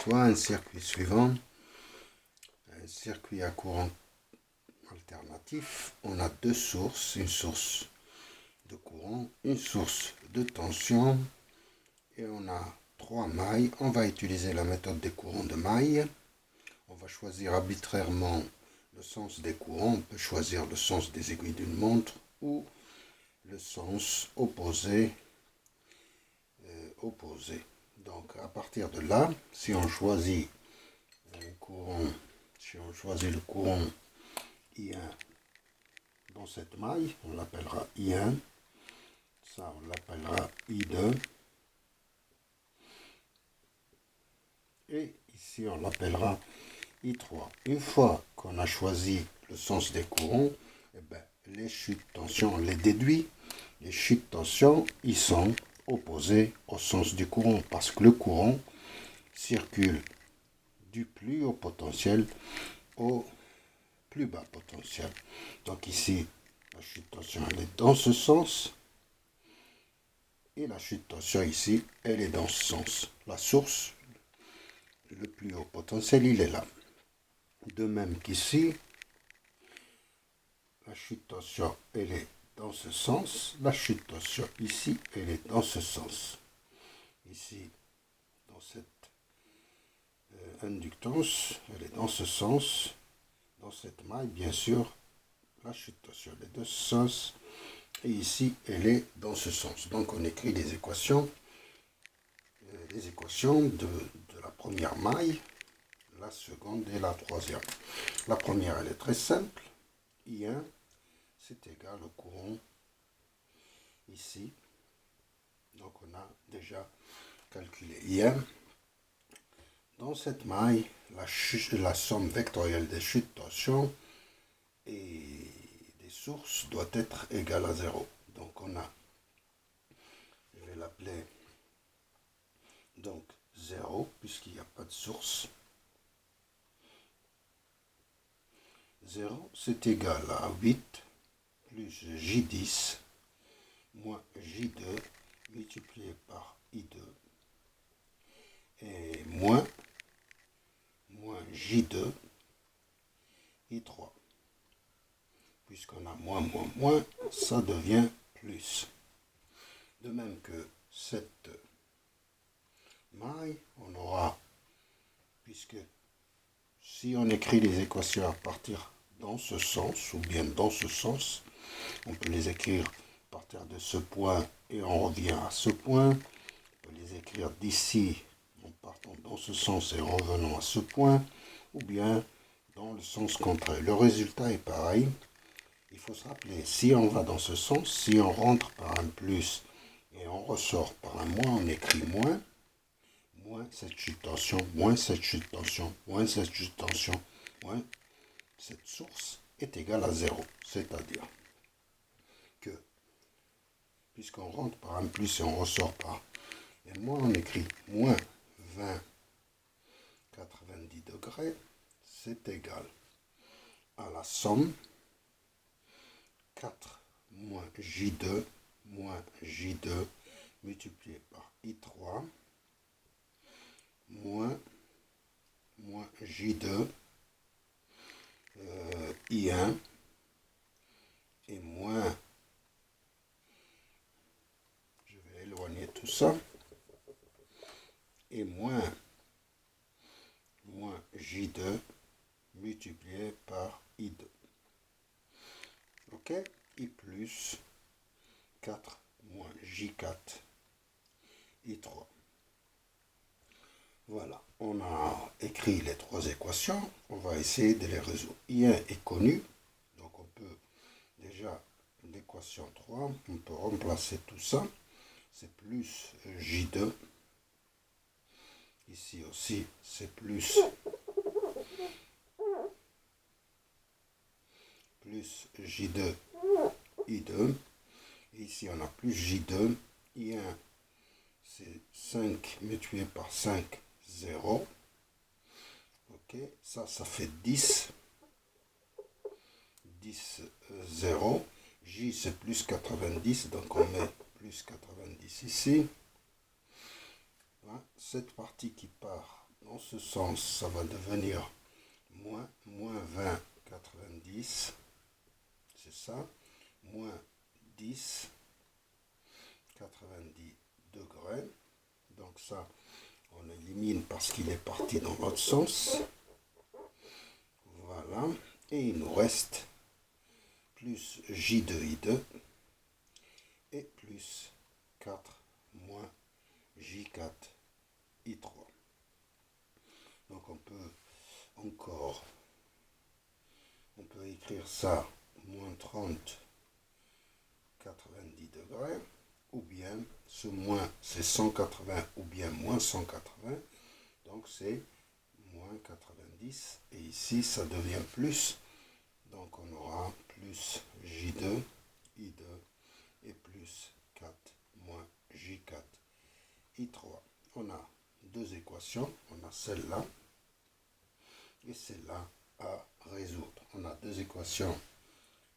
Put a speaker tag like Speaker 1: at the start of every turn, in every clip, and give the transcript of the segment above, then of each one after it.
Speaker 1: fois un circuit suivant, un circuit à courant alternatif. On a deux sources, une source de courant, une source de tension et on a trois mailles. On va utiliser la méthode des courants de mailles. On va choisir arbitrairement le sens des courants. On peut choisir le sens des aiguilles d'une montre ou le sens opposé. Donc à partir de là, si on choisit le courant I1 dans cette maille, on l'appellera I1, ça on l'appellera I2, et ici on l'appellera I3. Une fois qu'on a choisi le sens des courants, les chutes de tension, on les déduit. Les chutes de tension, ils sont opposés au sens du courant, parce que le courant circule du plus haut potentiel au plus bas potentiel. Donc ici, la chute de tension, elle est dans ce sens, et la chute de tension ici, elle est dans ce sens. La source, le plus haut potentiel, il est là. De même qu'ici, la chute de tension, elle est dans ce sens. La chute de tension ici, elle est dans ce sens. Ici, dans cette inductance, elle est dans ce sens. Dans cette maille, bien sûr, la chute de tension est de ce sens. Et ici, elle est dans ce sens. Donc, on écrit les équations de la première maille, la seconde et la troisième. La première, elle est très simple. I1, c'est égal au courant ici. Donc, on a déjà calculé I1. Dans cette maille, la somme vectorielle des chutes de tension et des sources doit être égale à 0. Donc, on a, je vais l'appeler donc 0, puisqu'il n'y a pas de source. 0, c'est égal à 8 plus J10 moins J2 multiplié par I2 et moins J2 I3. Puisqu'on a moins, ça devient plus. De même que cette maille, on aura, puisque si on écrit les équations à partir dans ce sens, ou bien dans ce sens, on peut les écrire à partir de ce point et on revient à ce point. On peut les écrire d'ici en partant dans ce sens et en revenant à ce point, ou bien dans le sens contraire. Le résultat est pareil. Il faut se rappeler, si on va dans ce sens, si on rentre par un plus et on ressort par un moins, on écrit moins cette chute de tension, moins cette chute de tension, moins cette chute de tension, moins cette source est égale à 0. C'est-à-dire que, puisqu'on rentre par un plus et on ressort par un moins, on écrit moins 20, 90 degrés, c'est égal à la somme 4 moins J2 multiplié par I3 moins J2 I1 et moins, je vais éloigner tout ça, et moins J2 multiplié par I2. Ok, I plus 4 moins J4 I3. Voilà, on a écrit les trois équations, on va essayer de les résoudre. I1 est connu, donc on peut déjà, l'équation 3, on peut remplacer tout ça, c'est plus J2, ici aussi c'est plus J2 I2, et ici on a plus J2, I1 c'est 5 multiplié par 5, 0. Ok, ça fait 10. 0. J c'est plus 90, donc on met plus 90 ici. Voilà. Cette partie qui part dans ce sens, ça va devenir moins 20, 90, c'est ça, moins 10, 90 degrés. Donc ça, on élimine parce qu'il est parti dans l'autre sens. Voilà. Et il nous reste plus J2I2 et plus 4 moins J4I3. Donc on peut écrire ça moins 30, 90 degrés, ou bien ce moins c'est 180 ou bien moins 180, donc c'est moins 90, et ici ça devient plus, donc on aura plus J2, I2 et plus 4 moins J4, I3. On a deux équations, on a celle-là et celle-là à résoudre. On a deux équations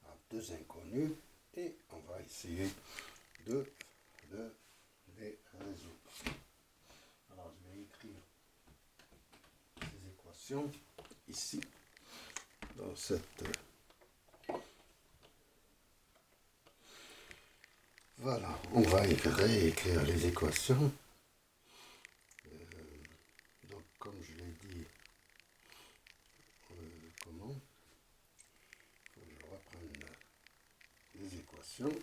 Speaker 1: à deux inconnus et on va essayer de les résoudre. Alors je vais écrire ces équations ici dans cette... Voilà, on va réécrire les équations. Donc comme je l'ai dit, comment je reprends les équations.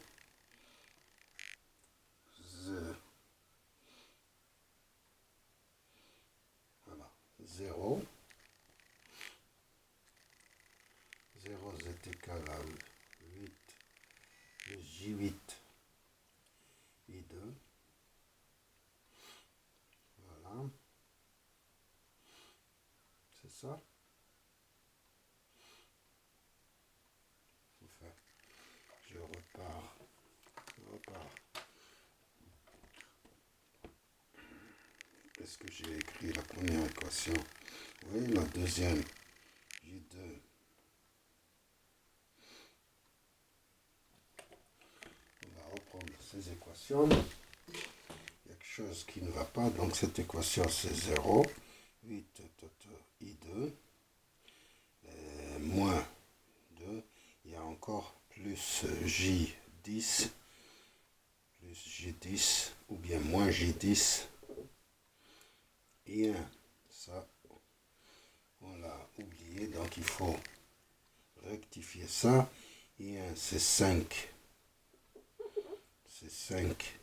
Speaker 1: Voilà, 0 z égal à 8 plus J8 I2. Voilà, c'est ça. Enfin, je repars. Qu'est-ce que j'ai écrit la première équation? Oui, la deuxième, J2. On va reprendre ces équations. Quelque chose qui ne va pas, donc cette équation c'est 0. 8 I2 moins 2. Il y a encore plus J10 ou bien moins J10 et 1. Ça, on l'a oublié, donc il faut rectifier ça. Et 1, c'est 5. C'est 5,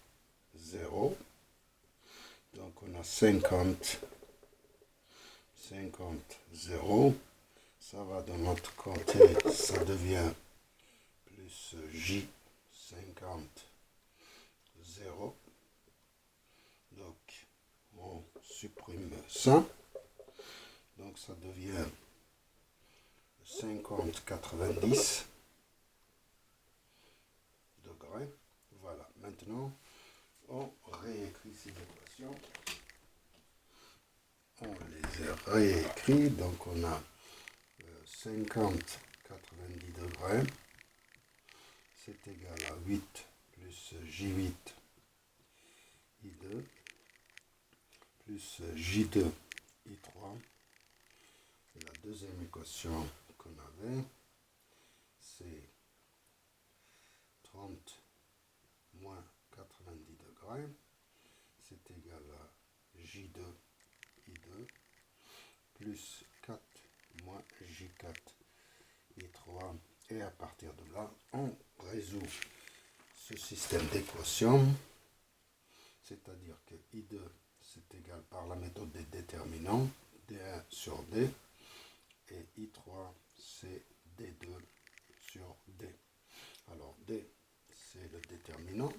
Speaker 1: 0. Donc on a 50, 0. Ça va de l'autre côté, ça devient plus J 50, 0. Donc on supprime ça. Donc ça devient 50, 90 degrés. Voilà, maintenant on réécrit ces équations. On les a réécrits, donc on a 50, 90 degrés, c'est égal à 8 plus J8 I2 plus J2 I3. Et la deuxième équation qu'on avait, c'est 30 moins 90 degrés, c'est égal à J2 I2 plus 4 moins J4 I3. Et à partir de là, on résout ce système d'équations, c'est-à-dire que I2 c'est égal par la méthode des déterminants, D1 sur D, et I3 c'est D2 sur D. Alors D c'est le déterminant,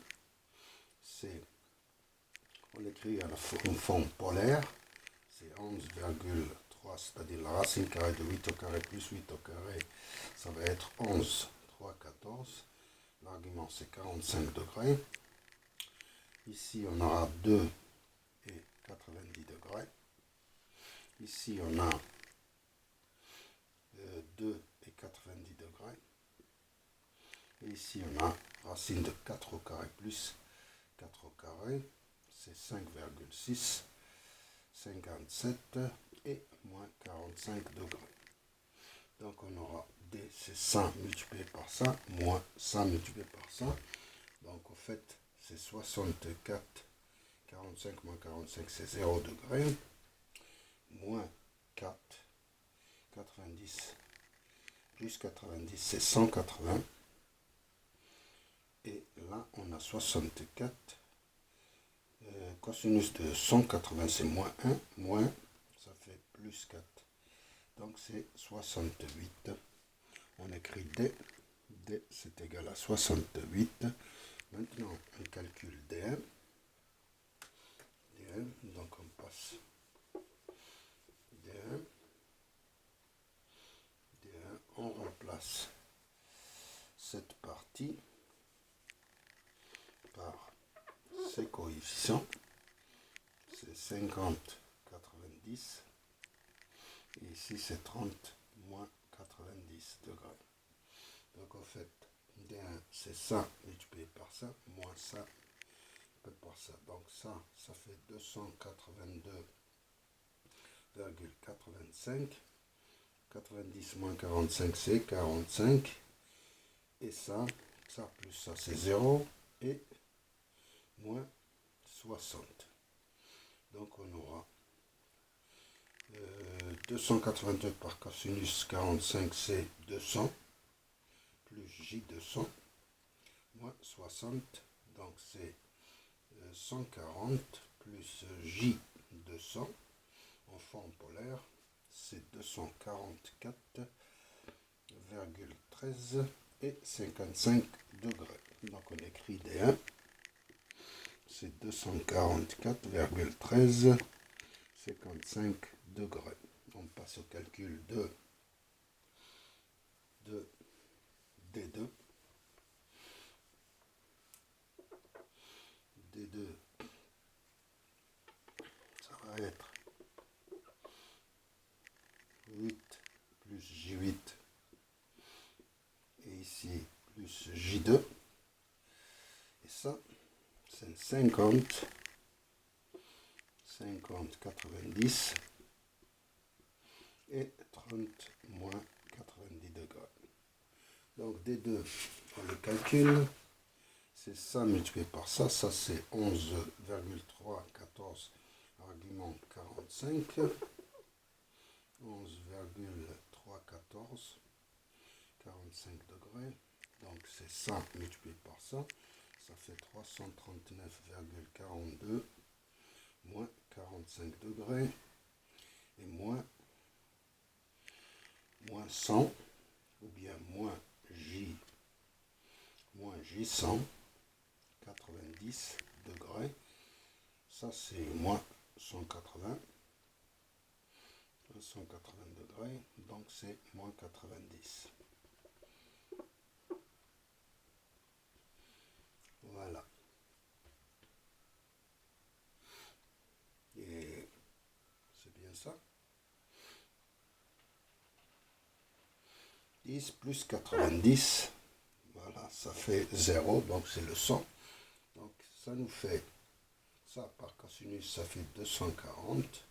Speaker 1: on l'écrit à la forme polaire, c'est 11,3, c'est-à-dire la racine carrée de 8 au carré plus 8 au carré, ça va être 11, 3, 14. L'argument c'est 45 degrés. Ici on aura 2 et 90 degrés. Ici on a 2 et 90 degrés. Et ici on a racine de 4 au carré plus 4 au carré, c'est 5,6. 57 et moins 45 degrés. Donc on aura D, c'est 100 multiplié par ça, moins 100 multiplié par ça. Donc au fait, c'est 64, 45 moins 45, c'est 0 degré, moins 4, 90, plus 90, c'est 180. Et là, on a 64. Cosinus de 180, c'est moins 1, moins, ça fait plus 4. Donc c'est 68. On écrit D. D, c'est égal à 68. Maintenant, on calcule D1. D1, donc on passe D1. D1, on remplace cette partie par ses coefficients. C'est 50, 90. Et ici, c'est 30 moins 90 degrés. Donc, en fait, D1, c'est ça multiplié par ça, moins ça, par ça. Donc, ça fait 282,85. 90 moins 45, c'est 45. Et ça plus ça, c'est 0. Et moins 60. Donc, on aura 282 par cosinus 45, c'est 200, plus J200, moins 60, donc c'est 140, plus J200, en forme polaire, c'est 244,13 et 55 degrés. Donc on écrit D1, c'est 244,13, 55 degrés. On passe au calcul de D2. D2, ça va être 8 plus J8 et ici plus J2. Et ça, c'est 50, 90 et 30 moins 90 degrés. Donc D2, on le calcule, c'est ça multiplié par ça, ça c'est 11,314 argument 45, 11,314, 45 degrés, donc c'est ça multiplié par ça, ça fait 339,42 moins 45 degrés et moins 100 ou bien moins J100, 90 degrés, ça c'est moins 180 degrés, donc c'est moins 90. Voilà. Et c'est bien ça. 10 plus 90, voilà, ça fait 0, donc c'est le 100. Donc ça nous fait, ça par cosinus, ça fait 240,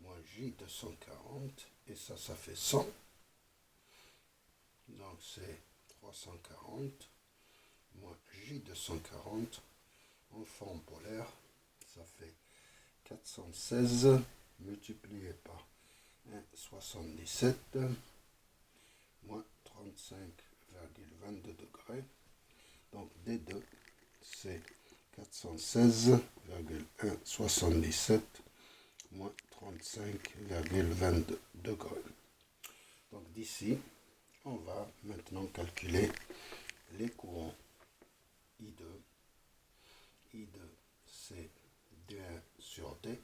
Speaker 1: moins J 240, et ça fait 100. Donc c'est 340, moins J 240, en forme polaire, ça fait 416 multiplié par 1,77 moins 35,22 degrés. Donc D2, c'est 416,177 moins 35,22 degrés. Donc d'ici, on va maintenant calculer les courants I2. I2, c'est D1 sur D.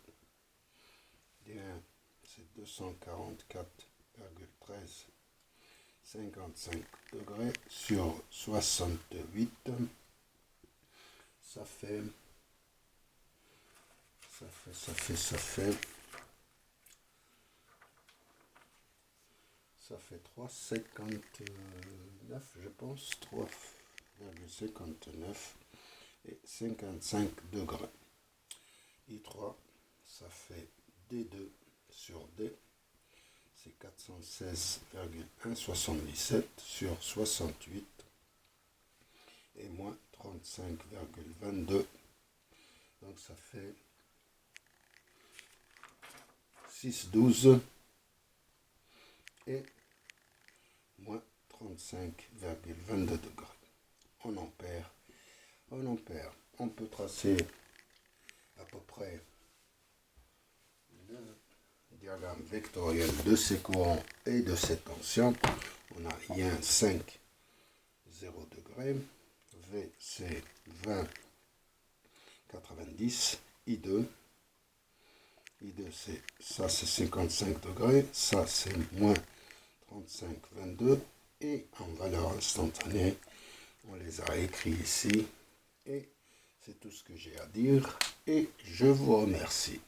Speaker 1: D1, c'est 244,13 55 degrés sur 68. Ça fait 3,59, je pense, 3,59 et 55 degrés. I3, ça fait D2 sur D, c'est 416,177 sur 68 et moins 35,22. Donc ça fait 6,12 et moins 35,22 degrés. En ampères. On peut tracer à peu près le diagramme vectoriel de ces courants et de ces tensions. On a I1 5, 0 degré, V c'est 20, 90, I2 c'est ça, c'est 55 degrés, ça c'est moins 35, 22, et en valeur instantanée, on les a écrits ici, et c'est tout ce que j'ai à dire, et je vous remercie.